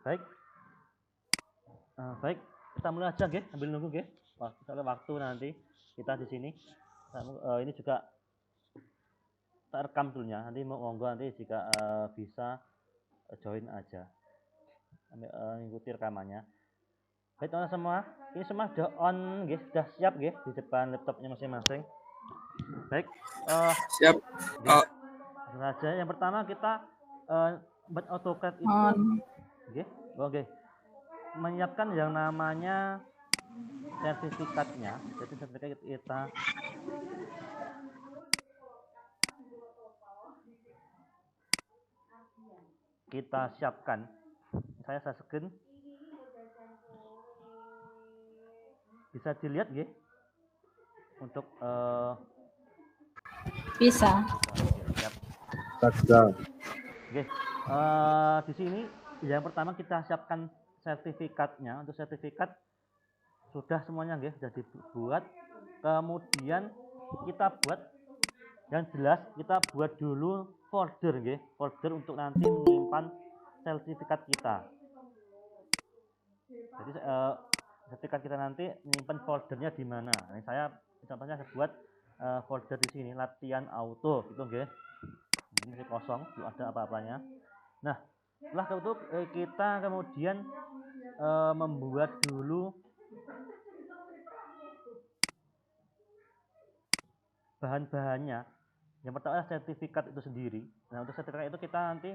Baik. Baik, kita mulai aja nggih, sambil nunggu nggih. Waktu nanti kita di sini. Ini juga tak rekam dulunya. Nanti monggo nanti jika bisa join aja. Mengikuti rekamannya. Baik teman-teman semua, ini semua sudah on nggih, sudah siap nggih di depan laptopnya masing-masing. Baik. Siap. Langsung saja. Yang pertama kita buat AutoCAD itu nggih, oke. Menyiapkan yang namanya sertifikatnya. Jadi sertifikat kita siapkan. Saya screen. Bisa dilihat nggih? Untuk bisa. Siap. Oke. Di sini yang pertama kita siapkan sertifikatnya. Untuk sertifikat sudah semuanya nggih, sudah dibuat. Kemudian kita buat yang jelas, kita buat dulu folder nggih, folder untuk nanti menyimpan sertifikat kita. Jadi sertifikat kita nanti menyimpan foldernya di mana. Ini saya contohnya saya buat folder di sini latihan auto gitu nggih. Ini masih kosong, belum ada apa-apanya. Nah, setelah itu kita kemudian membuat dulu bahan-bahannya. Yang pertama sertifikat itu sendiri. Nah, untuk sertifikat itu kita nanti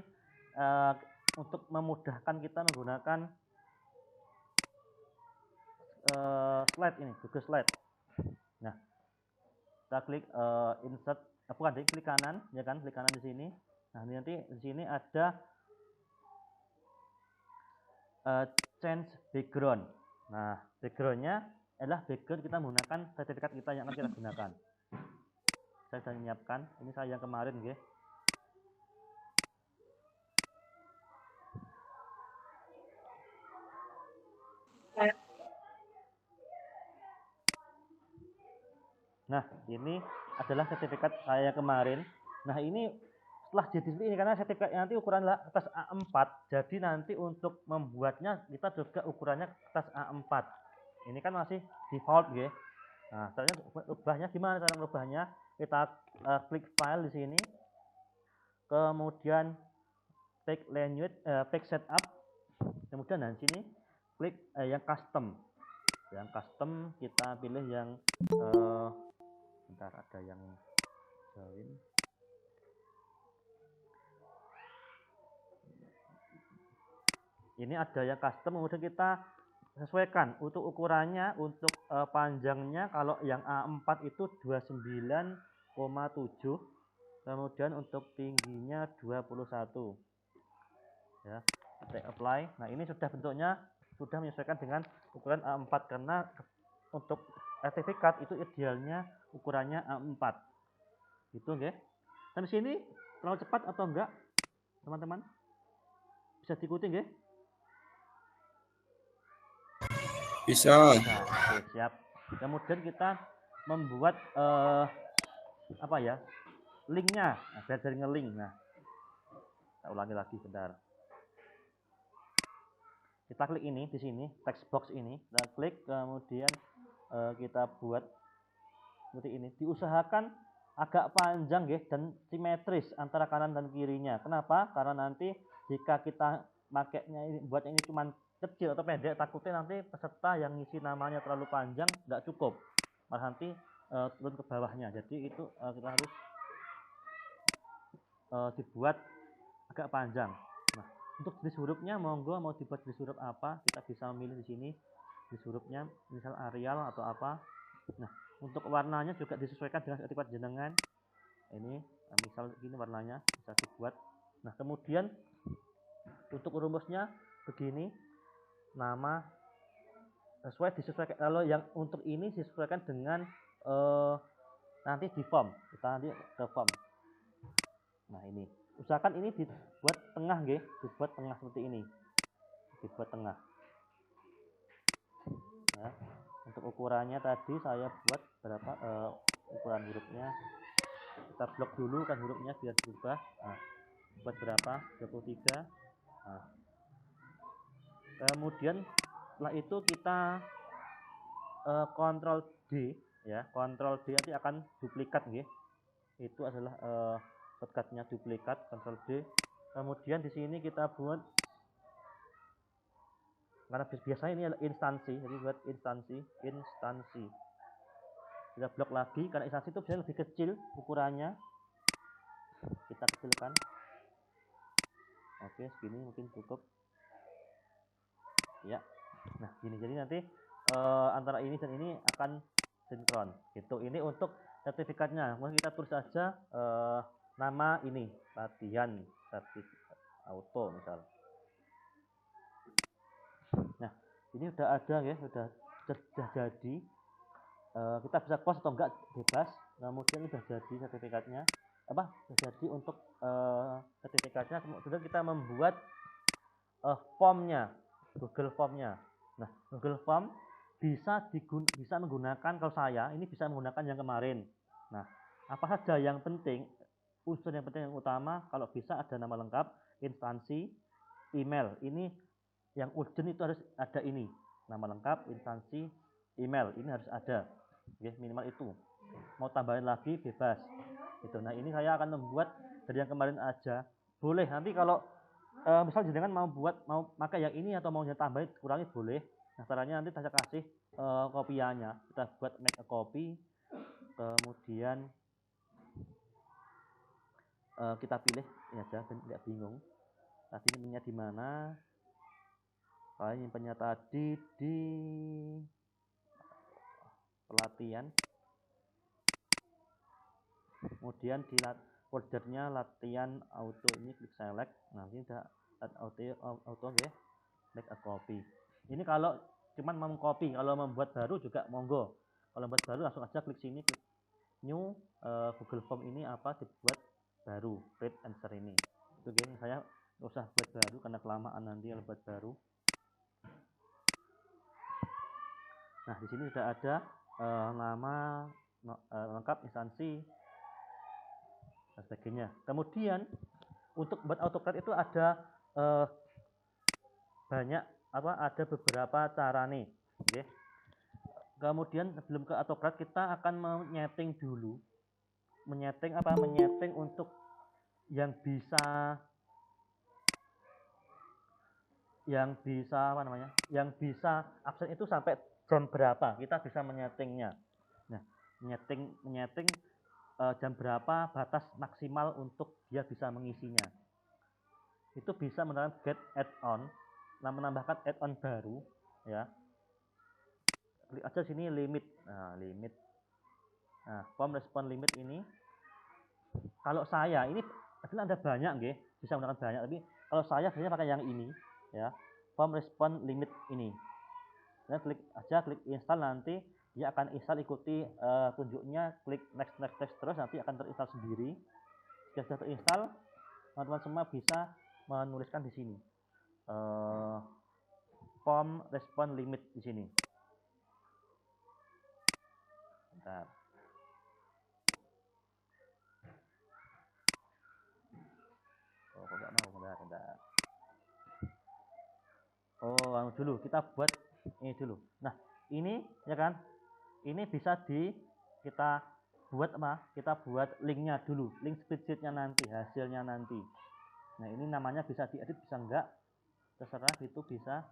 untuk memudahkan kita menggunakan slide ini, Google Slide. Nah, kita klik insert, bukan deh, klik kanan, ya kan, klik kanan di sini. Nah, nanti di sini ada change background. Nah, backgroundnya adalah background kita menggunakan sertifikat kita yang akan kita gunakan. Saya sudah menyiapkan, ini saya yang kemarin, nggih. Nah, ini adalah sertifikat saya kemarin. Nah, ini setelah jadi ini karena sertifikat nanti ukuran kertas A4, jadi nanti untuk membuatnya kita juga ukurannya kertas A4. Ini kan masih default, nggih. Nah, caranya ubahnya gimana cara merubahnya? Kita klik file di sini. Kemudian pack language, pack setup. Kemudian di sini klik yang custom. Yang custom kita pilih yang bentar, ada yang join. Ini ada yang custom, kemudian kita sesuaikan untuk ukurannya, untuk panjangnya kalau yang A4 itu 29,7, kemudian untuk tingginya 21. Ya, kita apply. Nah, ini sudah bentuknya sudah menyesuaikan dengan ukuran A4 karena untuk sertifikat itu idealnya ukurannya A4. Gitu nggih. Sampai sini terlalu cepat atau enggak, teman-teman? Bisa diikuti nggih? Bisa. Oke, siap. Kemudian kita membuat apa ya? Linknya. Nah, dari nge-link. Nah, kita ulangi lagi bentar. Kita klik ini di sini, text box ini. Kita klik, kemudian kita buat seperti ini. Diusahakan agak panjang nggih dan simetris antara kanan dan kirinya. Kenapa? Karena nanti jika kita pakainya ini buatnya ini cuma kecil atau pendek, takutnya nanti peserta yang ngisi namanya terlalu panjang nggak cukup, malah nanti turun ke bawahnya. Jadi itu kita harus dibuat agak panjang. Nah, untuk jenis hurufnya monggo mau dibuat jenis huruf apa, kita bisa memilih di sini jenis hurufnya, misal Arial atau apa. Nah, untuk warnanya juga disesuaikan dengan sertifikat jenengan. Ini misal ini warnanya bisa dibuat. Nah, kemudian untuk rumusnya begini, nama disesuaikan. Kalau yang untuk ini disesuaikan dengan nanti di form, kita nanti ke form. Nah, ini usahakan ini dibuat tengah nggih, dibuat tengah seperti ini, dibuat tengah. Nah, untuk ukurannya tadi saya buat berapa ukuran hurufnya, kita blok dulu kan hurufnya biar berubah. Nah, buat berapa? 23. Nah, Kemudian setelah itu kita Ctrl D ya, Ctrl D nanti akan duplikat nggih. Itu adalah shortcutnya duplikat, Ctrl D. Kemudian di sini kita buat, karena biasanya ini adalah instansi, jadi buat instansi. Kita blok lagi karena instansi itu biasanya lebih kecil ukurannya. Kita kecilkan. Oke, segini mungkin cukup. Ya. Nah, gini. Jadi nanti antara ini dan ini akan sinkron. Gitu. Ini untuk sertifikatnya. Kemudian kita tulis saja nama ini, latihan sertifikat auto misal. Nah, ini udah ada ya, sudah jadi. Kita bisa post atau enggak bebas. Kemudian sudah jadi sertifikatnya. Sudah jadi untuk sertifikatnya. Kemudian kita membuat formnya, Google Formnya. Nah, Google Form bisa menggunakan, kalau saya ini bisa menggunakan yang kemarin. Nah, apa saja yang penting, unsur yang penting yang utama, kalau bisa ada nama lengkap, instansi, email. Ini yang urgent itu harus ada ini, nama lengkap, instansi, email. Ini harus ada, ya, minimal itu. Mau tambahin lagi bebas. Gitu. Nah, ini saya akan membuat dari yang kemarin aja. Boleh nanti kalau misal jenengan mau pakai yang ini atau mau tambahin kurangi boleh. Nah, caranya nanti saya kasih kopiannya. Kita buat make a copy. Kemudian kita pilih ini aja, tidak bingung. Tadi ini di mana? Saya nyimpennya tadi di pelatihan. Kemudian di foldernya latihan auto, ini klik select. Nah, ini udah auto ya. Make a copy. Ini kalau cuman mau copy, kalau membuat baru juga monggo. Kalau membuat baru langsung aja klik sini, klik new Google Form ini dibuat baru, read answer ini. Itu gini, saya nggak usah buat baru karena kelamaan nanti kalau buat baru. Nah, di sini sudah ada nama lengkap, instansi dan sebagainya. Kemudian untuk buat AutoCAD itu ada ada beberapa cara nih. Okay. Kemudian sebelum ke AutoCAD kita akan menyeting dulu, menyeting untuk yang bisa absen itu sampai jam berapa kita bisa menyetingnya. Nah, menyeting jam berapa batas maksimal untuk dia bisa mengisinya. Itu bisa menggunakan get add-on, menambahkan add-on baru ya. Klik aja sini limit. Nah, limit. Nah, form respond limit ini kalau saya ini ada banyak nggih, bisa menggunakan banyak, tapi kalau saya biasanya pakai yang ini ya. Form respond limit ini. Nah, klik install, nanti dia akan install, ikuti tunjuknya, klik next terus, nanti akan terinstall sendiri. Jika sudah terinstall, teman-teman semua bisa menuliskan di sini form respond limit di sini. Bentar. Oh, kok nggak mau? Bentar. Oh, dulu kita buat ini dulu. Nah, ini ya kan, ini bisa kita buat kita buat linknya dulu, link spreadsheetnya nanti, hasilnya nanti. Nah, ini namanya bisa diedit, bisa enggak, terserah, itu bisa.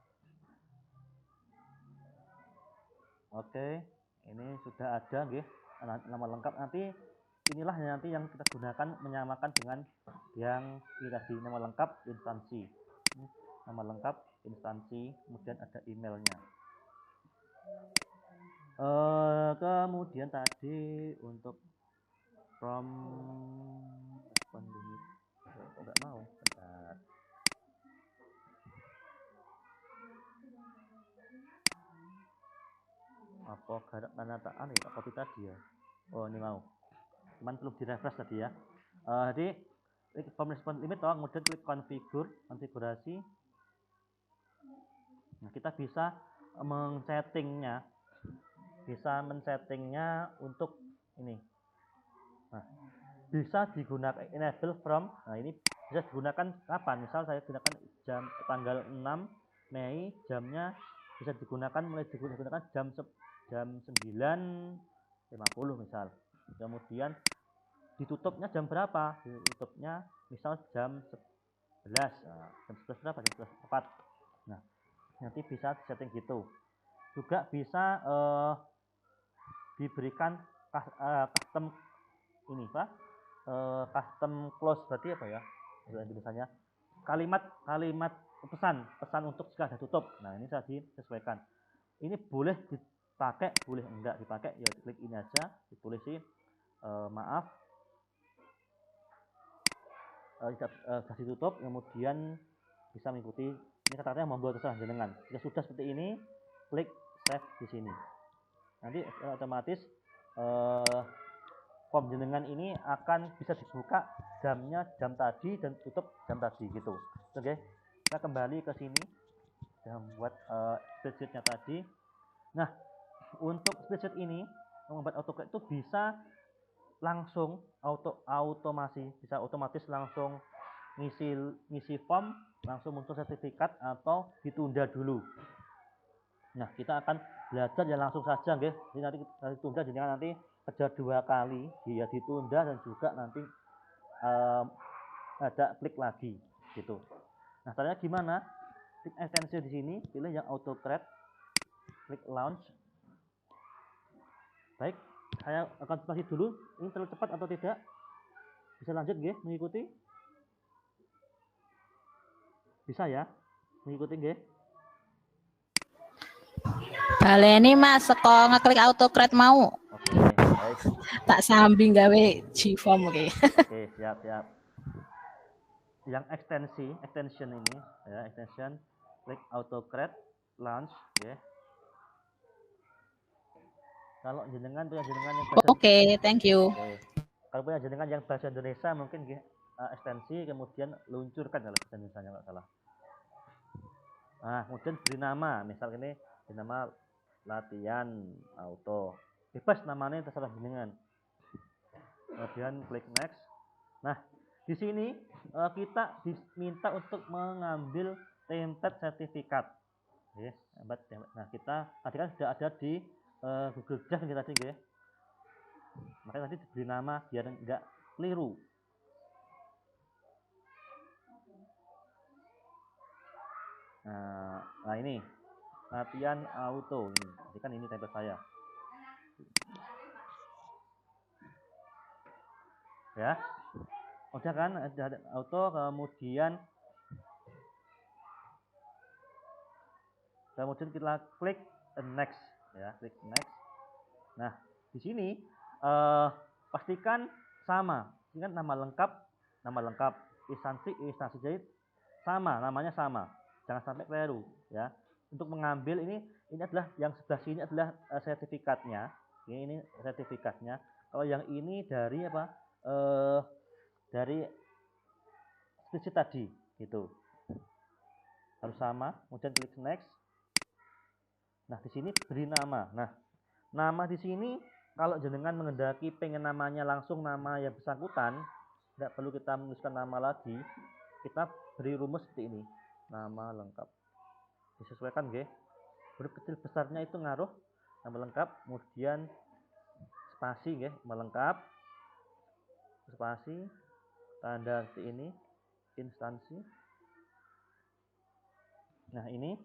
Oke, ini sudah ada nggih nama lengkap. Nanti inilah nanti yang kita gunakan menyamakan dengan yang ini tadi, nama lengkap, instansi. Nama lengkap, instansi, kemudian ada emailnya. Kemudian tadi untuk from respond limit enggak mau. Bentar. Apa penataan ya, copy tadi ya. Oh, ini mau. Cuman belum direfresh tadi ya. Jadi klik form respond limit, kemudian klik konfigurasi. Nah, kita bisa men-settingnya untuk ini. Nah, bisa digunakan enable from. Nah, ini bisa digunakan kapan? Misal saya gunakan tanggal 6 Mei jamnya bisa digunakan mulai digunakan jam 9.50 misal. Kemudian ditutupnya jam berapa? Ditutupnya misal jam 11. Nah, jam 11 berapa? Jam 11 tepat. Nah, nanti bisa setting gitu. Juga bisa diberikan custom ini Pak. Custom close berarti apa ya? Tulisannya kalimat pesan untuk jika ada tutup. Nah, ini saya disesuaikan. Ini boleh dipakai, boleh enggak dipakai, ya klik ini aja, ditulis sih maaf kasih tutup, kemudian bisa mengikuti ini kata-kata yang membuat kesalahan jenengan. Jika sudah seperti ini, klik save di sini. Nanti otomatis form jenengan ini akan bisa dibuka jamnya jam tadi dan tutup jam tadi gitu. Oke, kita kembali ke sini dan buat spreadsheetnya tadi. Nah, untuk spreadsheet ini membuat AutoCAD itu bisa langsung otomasi, bisa otomatis langsung ngisi form, langsung muncul sertifikat atau ditunda dulu. Nah, kita akan belajar ya langsung saja nggih. Jadi nanti ditunda jadi nanti kerja 2 kali, dia ditunda dan juga nanti ada klik lagi gitu. Nah, caranya gimana? Klik ekstensi di sini, pilih yang AutoCAD, klik launch. Baik, saya akan konsultasi dulu, ini terlalu cepat atau tidak? Bisa lanjut nggih mengikuti? Bisa ya? Mengikuti nggih? Baleni Mas, seko ngeklik AutoCAD mau. Oke, baik. Tak sambil gawe G-form oke. Oke, siap. Yang extension ini ya, extension klik AutoCAD launch ya. Kalau jenengan punya jenengan yang bahasa Oke, thank you. Oke. Kalau punya jenengan yang bahasa Indonesia mungkin ekstensi kemudian luncurkan kalau bahasa Indonesia nggak salah. Nah, kemudian beri nama, misal ini beri nama latihan auto. Bebas namanya terserah jenengan. Kemudian klik next. Nah, di sini kita diminta untuk mengambil template sertifikat. Yes, nah, kita tadi kan sudah ada di Google Drive kita tadi ya. Makanya tadi diberi nama biar enggak keliru. Nah ini latihan auto ini. Jadi kan ini template saya. Ya. Udah kan ada auto, kemudian kita klik next ya, klik next. Nah, di sini pastikan sama. Ingat nama lengkap, instansi jadi sama, namanya sama. Jangan sampai keliru ya. Untuk mengambil ini adalah yang sebelah sini adalah sertifikatnya. Ini sertifikatnya. Kalau yang ini dari apa? Dari spreadsheet tadi gitu. Harus sama, kemudian klik next. Nah, di sini beri nama. Nah, nama di sini kalau jenengan mengendaki pengen namanya langsung nama yang bersangkutan, tidak perlu kita menuliskan nama lagi. Kita beri rumus seperti ini. Nama lengkap. Disesuaikan nggih. Huruf kecil besarnya itu ngaruh nama lengkap, kemudian spasi nggih, nama lengkap. Spasi tanda seperti ini, instansi. Nah, ini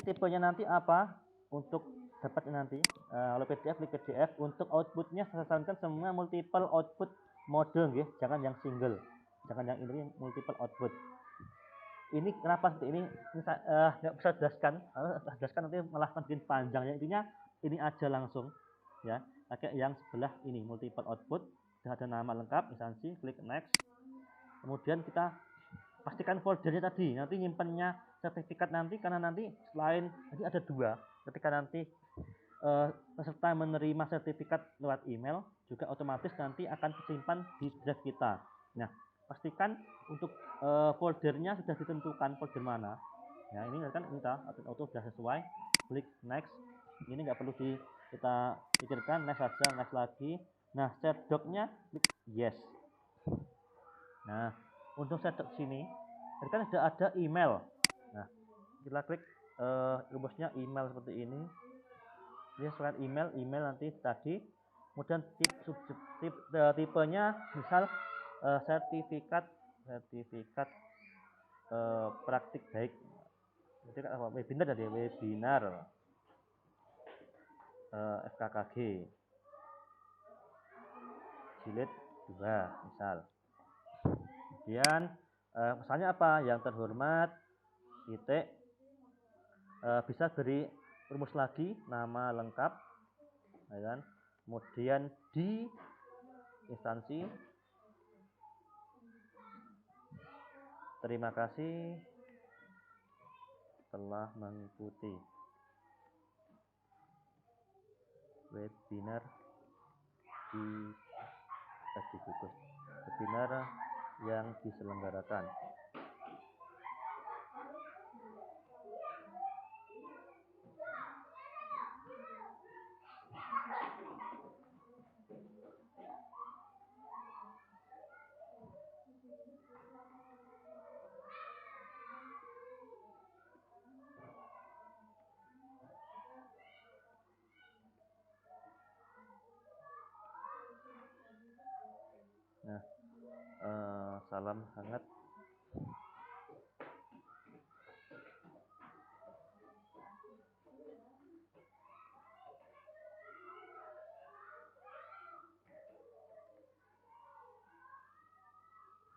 tipenya nanti apa? Untuk dapat nanti kalau PDF klik PDF, untuk outputnya saya sarankan semua multiple output mode nggih, jangan yang single, jangan yang ini multiple output. Ini kenapa seperti ini saya nggak bisa jelaskan nanti malah makin panjang ya. Intinya ini aja langsung ya, pakai yang sebelah ini multiple output, sudah ada nama lengkap, instansi, klik next. Kemudian kita pastikan foldernya tadi, nanti nyimpennya sertifikat nanti, karena nanti selain tadi ada 2, ketika nanti peserta menerima sertifikat lewat email, juga otomatis nanti akan tersimpan di drive kita. Nah, pastikan untuk foldernya sudah ditentukan folder mana. Nah, ini kan kita auto sudah sesuai, klik next. Ini nggak perlu kita pikirkan, next saja, next lagi. Nah, set doc-nya klik yes. Nah, untuk set doc sini, kan sudah ada email. Nah, kita klik rumusnya email seperti ini. Ini selain email nanti tadi. Kemudian tipenya misal sertifikat praktik baik. Jadi apa? Webinar tadi, webinar FKKG jilid 2 misal. Kemudian pesannya apa? Yang terhormat titik bisa beri rumus lagi, nama lengkap, ya kan? Kemudian di instansi, terima kasih telah mengikuti webinar di webinar yang diselenggarakan. Nah, salam hangat.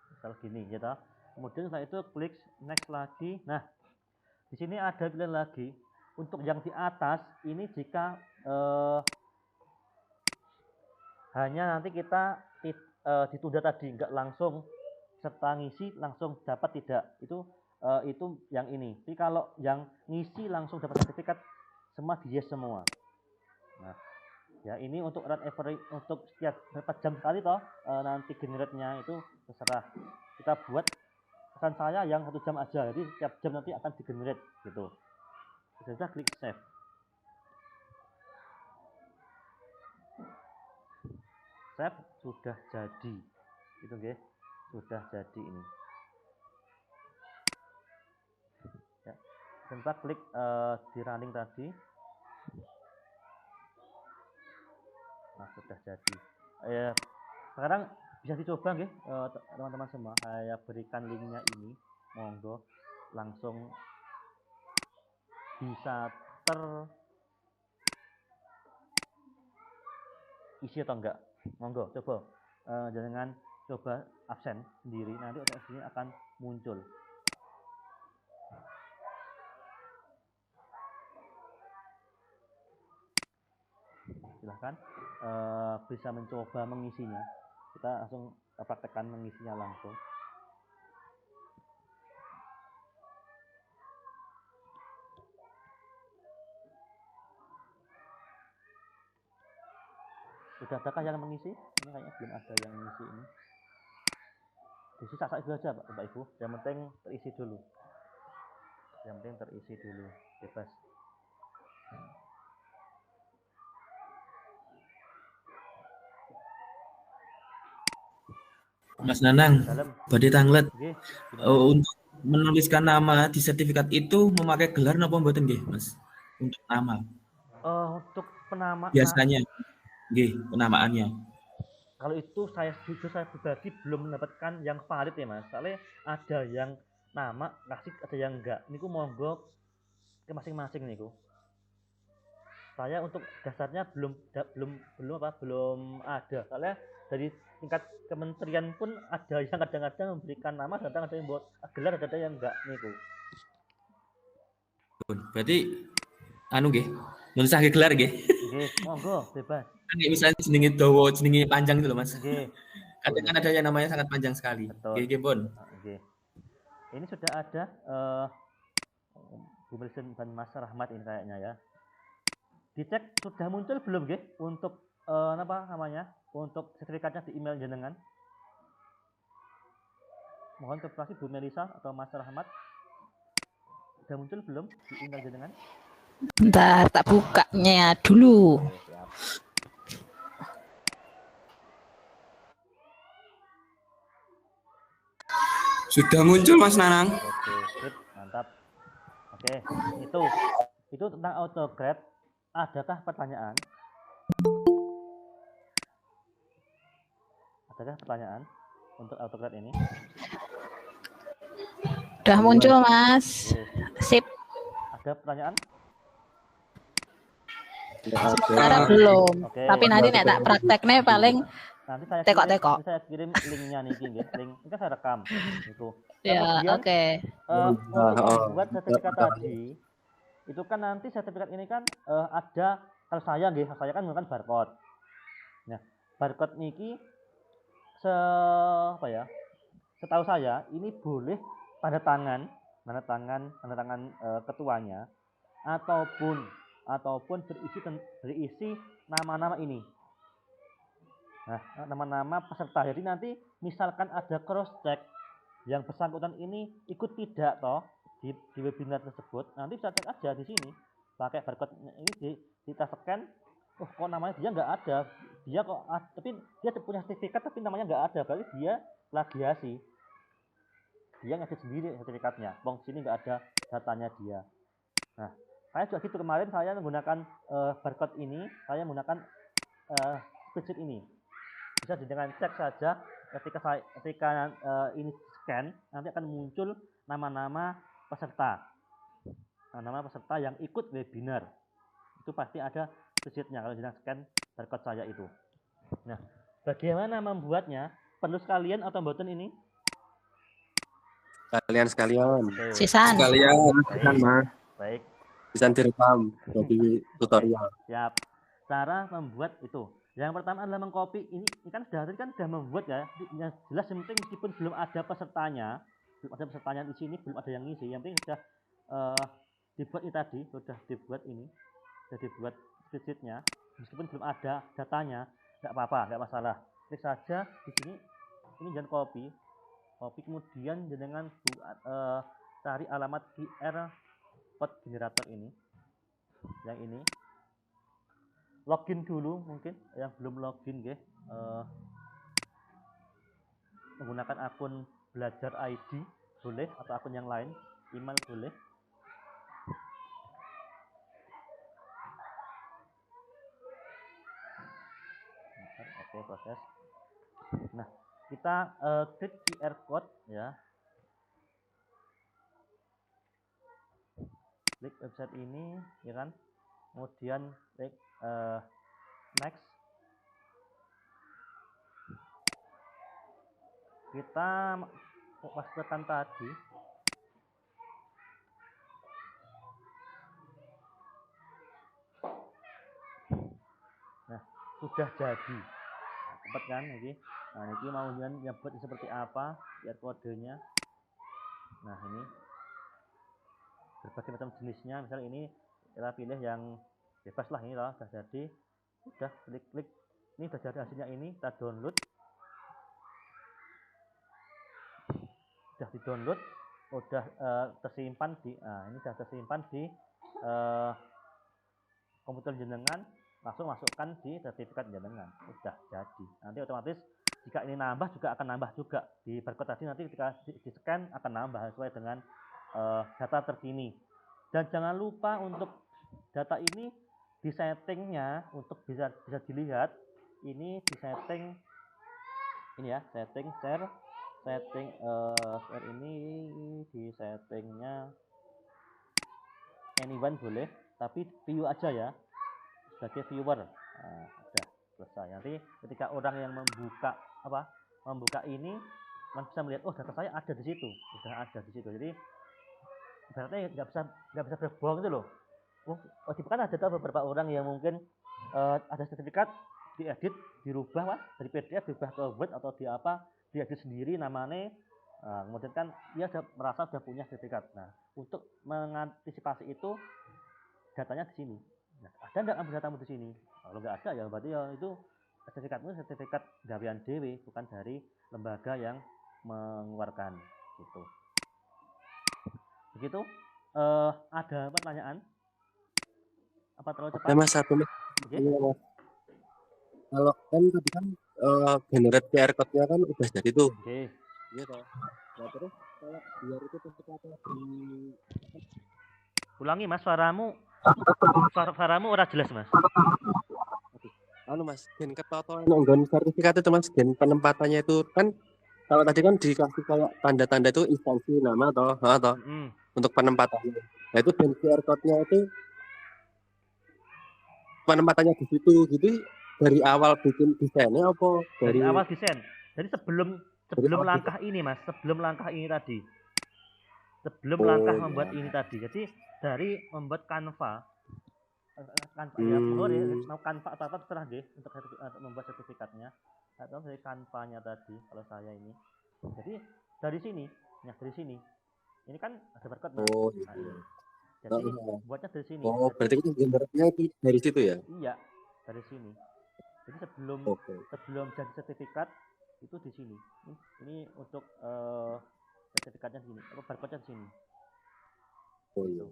Misal gini gitu. Kemudian setelah itu klik next lagi. Nah, di sini ada pilihan lagi. Untuk yang di atas ini jika hanya nanti kita ditunda tadi, enggak langsung serta ngisi langsung dapat tidak. Itu yang ini. Tapi kalau yang ngisi langsung dapat sertifikat semua di yes semua. Nah, ya ini untuk run every untuk setiap berapa jam sekali toh nanti generate-nya itu terserah. Kita buat pesan saya yang 1 jam aja. Jadi setiap jam nanti akan di-generate gitu. Sudah klik save. Save sudah jadi. Itu guys, sudah jadi ini. Ya. Kita klik di running tadi. Nah, sudah jadi. Sekarang bisa dicoba nggih teman-teman semua. Saya berikan linknya ini, monggo langsung bisa terisi atau enggak. Monggo coba jangan coba absen sendiri, nanti OTS-nya akan muncul. Silahkan bisa mencoba mengisinya. Kita langsung praktekkan mengisinya langsung. Sudah adakah yang mengisi? Ini kayaknya belum ada yang mengisi ini. Diisi sak itu aja Bapak Ibu. Yang penting terisi dulu. Bebas. Mas Nanang, Dalam. Bade Tanglet, Oke. untuk menuliskan nama di sertifikat itu memakai gelar apa mboten nggih, Mas? Untuk nama. Untuk penamaan. Biasanya nggih, penamaannya. Kalau itu saya pribadi belum mendapatkan yang valid ya Mas. Soalnya ada yang nama kasih, ada yang enggak. Niku monggo ke masing-masing niku. Saya untuk dasarnya belum ada. Soalnya dari tingkat kementerian pun ada yang kadang-kadang memberikan nama, kadang ada yang buat gelar, ada yang enggak niku. Berarti anu nggih, nulis nggih gelar nggih. Nggih, monggo bebas. Kan misalnya jenenge dawa, jenenge panjang gitu loh, Mas. Nggih. Kadang kan ada yang namanya sangat panjang sekali. Betul. Nggih, Pun. Nggih. Ini sudah ada Bu Melisen dan Mas Rahmat ini kayaknya ya. Dicek sudah muncul belum nggih untuk apa namanya? Untuk sertifikatnya di email jenengan. Mohon konfirmasi Bu Melisa atau Mas Rahmat. Sudah muncul belum di email jenengan? Bentar, tak bukanya dulu. Oke, siap. Sudah muncul Mas Nanang. Oke, sip, mantap. Oke, itu tentang AutoGrad. Adakah pertanyaan? Adakah pertanyaan untuk AutoGrad ini? Udah muncul, Mas. Oke. Sip. Ada pertanyaan? Sementara belum. Oke. Tapi nanti nek tak prakteknya paling Nanti saya Tekok-tekok. nanti saya kirim linknya nih, nggih. Link ini kan saya rekam itu. ya, Kemudian oke. untuk membuat sertifikat tadi, itu kan nanti sertifikat ini kan ada, kalau saya kan menggunakan barcode. Nah, barcode niki setahu saya ini boleh tanda tangan ketuanya ataupun berisi nama-nama ini. Nah, nama-nama peserta. Jadi nanti misalkan ada cross check yang bersangkutan ini ikut tidak toh di webinar tersebut, nanti bisa cek aja di sini pakai barcode ini kita scan. Oh, kok namanya dia nggak ada, tapi dia punya sertifikat tapi namanya nggak ada, berarti dia plagiasi, dia ngedit sendiri sertifikatnya. Wong sini nggak ada datanya dia. Nah, saya juga gitu, kemarin saya menggunakan barcode ini, saya menggunakan spreadsheet ini. Bisa dengan cek saja ketika ini scan, nanti akan muncul nama-nama peserta. Nama peserta yang ikut webinar. Itu pasti ada spreadsheet-nya kalau dengan scan barcode saya itu. Nah, bagaimana membuatnya? Perlu sekalian atau mboten ini? Sekalian. Sisan. Mas. Baik. Bisa direkam jadi tutorial. Siap. Cara membuat itu. Yang pertama adalah mengcopy. Ini kan sudah membuat ya. Yang jelas yang penting meskipun belum ada pesertanya di sini, belum ada yang ngisi. Yang penting sudah dibuat ini tadi, sudah dibuat spreadsheet-nya. Meskipun belum ada datanya, nggak apa-apa, nggak masalah. Klik saja di sini. Ini jangan copy kemudian dengan buat cari alamat QR code generator ini. Yang ini. Login dulu mungkin yang belum login menggunakan akun belajar ID boleh atau akun yang lain, email boleh. Oke, proses. Nah, kita klik QR code ya. Klik website ini ya kan. Kemudian klik next. Kita pastikan tadi. Nah, sudah jadi. Cepat kan ini. Nah, ini mau nyebut seperti apa biar kodenya. Nah, ini berbagai macam jenisnya. Misal ini kita pilih yang bebas lah, ini loh, sudah jadi. Udah klik ini sudah jadi hasilnya, ini kita download. Sudah di download, udah tersimpan di ini sudah tersimpan di komputer jenengan, langsung masukkan di sertifikat jenengan. Sudah jadi. Nanti otomatis jika ini nambah juga akan nambah juga di barcode tadi, nanti ketika di scan akan nambah sesuai dengan data terkini. Dan jangan lupa untuk data ini di settingnya untuk bisa dilihat, ini di setting ini ya, setting share ini di settingnya anyone boleh, tapi view aja ya, sebagai viewer. Nah, udah selesai. Nanti ketika orang yang membuka ini bisa melihat, oh data saya ada di situ, sudah ada di situ. Jadi berarti nggak bisa berbohong itu loh. Kan ada beberapa orang yang mungkin ada sertifikat diedit, dirubah dari PDF dirubah ke Word atau diedit sendiri namanya. Kemudian kan dia merasa sudah punya sertifikat. Nah, untuk mengantisipasi itu datanya di sini. Nah, ada nggak ambil datamu di sini? Kalau nggak ada ya berarti ya itu sertifikatmu sertifikat gawean dewe, bukan dari lembaga yang mengeluarkan gitu. Begitu. Ada pertanyaan? Apa terlalu cepat? Mas, satu mas. Okay. Kalau kan tadi kan generate QR code-nya kan udah jadi tuh. Oke. Iya toh. Nah, terus kalau biar itu tetap di Ulangi Mas, suaramu ora jelas Mas. Anu Mas, gen ketoto nggon sertifikat itu Mas, gen penempatannya itu kan kalau tadi kan dikasih kayak tanda-tanda itu instansi nama atau untuk penempatannya. Nah itu gen QR code-nya itu penempatannya di situ gitu dari awal bikin desainnya apa Dari dari awal desain. Jadi sebelum awal langkah ini Mas, sebelum langkah ini tadi. Sebelum Oh, langkah ya. membuat ini tadi. Jadi dari membuat Canva ya boleh mau Canva atau apa terserah deh untuk membuat sertifikatnya atau dari Canva-nya tadi kalau saya ini. Jadi dari sini, ya dari sini. Ini kan ada barcode Mas. Oh, Nah, gitu. ini. Jadi buatnya dari sini. Oh, Jadi, berarti kita gambarnya itu dari situ ya? iya, dari sini. Jadi sebelum jadi sertifikat itu di sini. Ini untuk sertifikatnya di sini. Atau barcode-nya di sini. Oh iya.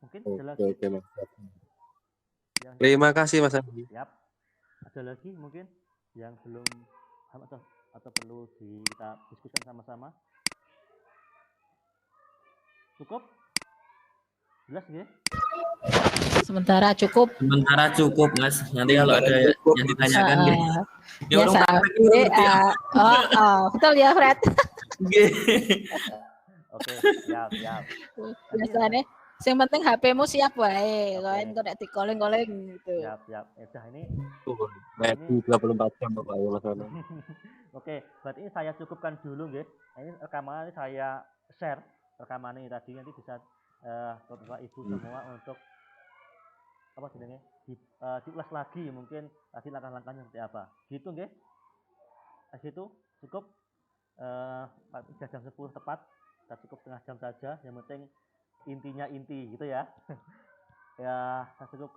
Mungkin ada lagi. Oke, Mas. Terima kasih Mas Andi. Siap. Ada lagi mungkin yang belum paham atau perlu kita diskusikan sama-sama. Cukup? Jelas nggih? Sementara cukup. Sementara cukup, Mas. Nanti kalau ada yang ditanyakan nggih. Ya Ya, orang saat praktek itu ngerti ya. betul ya, Fred. Nggih. Oke, siap. Biasanya yang penting HP-mu siap wae, Oke. kan kok nek di-calling gitu. Siap. Udah ini. Ready 24 jam Bapak ya Mas Andi. Oke, berarti ini saya cukupkan dulu nggih. Ini rekaman ini saya share rekaman ini tadi nanti bisa Bapak Ibu semua untuk apa jenenge diulas lagi mungkin tadi langkah-langkahnya seperti apa. Gitu nggih. Situ cukup jam 10 tepat. Kita cukup setengah jam saja. Yang penting intinya inti gitu ya. Ya, saya cukupkan.